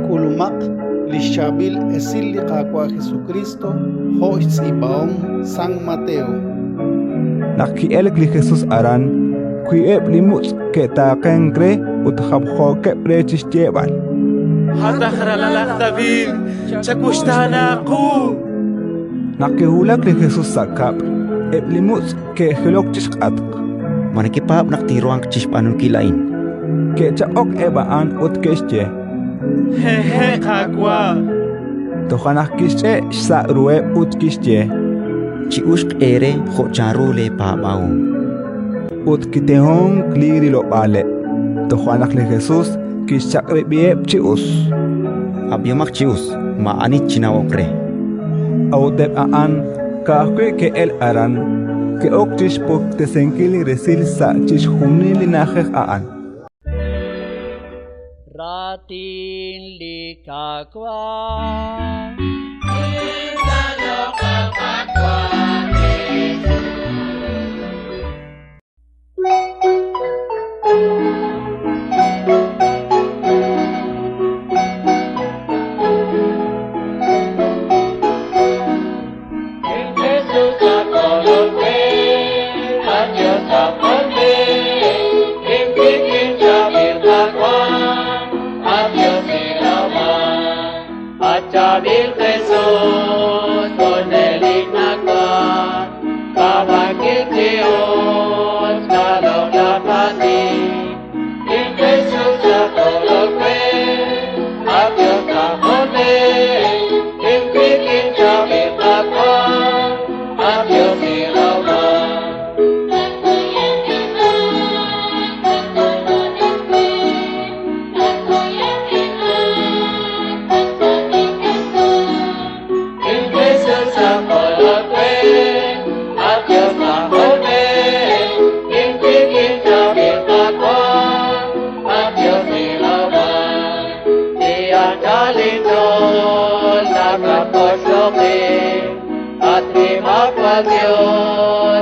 Kulumak lishabil esil liqaqua Jesucristo hois ibaong San Mateo. Nakielek li Jesus aran, kuieb limuts ke taqengre utjabjo ke prechis lleval. Hatahralala David, chakushtanaku. Nakihulak li Jesus sakap, eb limuts ke helokchis atq. Manakipap naktiruang chispanun kilain. Ke chaok ebaan utkesche. Hehe kakwa. Tohanak kische sa rue utkische. Chiushk ere hocharule papao. Utkitehon kliri lo pale. Tohanak li Jesus kishakre bieb chius. Abiomak chius, maanit chinawokre. Audeb aan kahkwe ke el aran. Ke ok chishpok tesenkili resil sa chishhunili najek aan. Ratin likakwa Chabil Jesús con el inacua, Babakil Dios, Kalom la pati, in Jesús a coloque, a Dios la jone, in Pikin Chabil Aqua, a Dios y Roma. At terima Dios.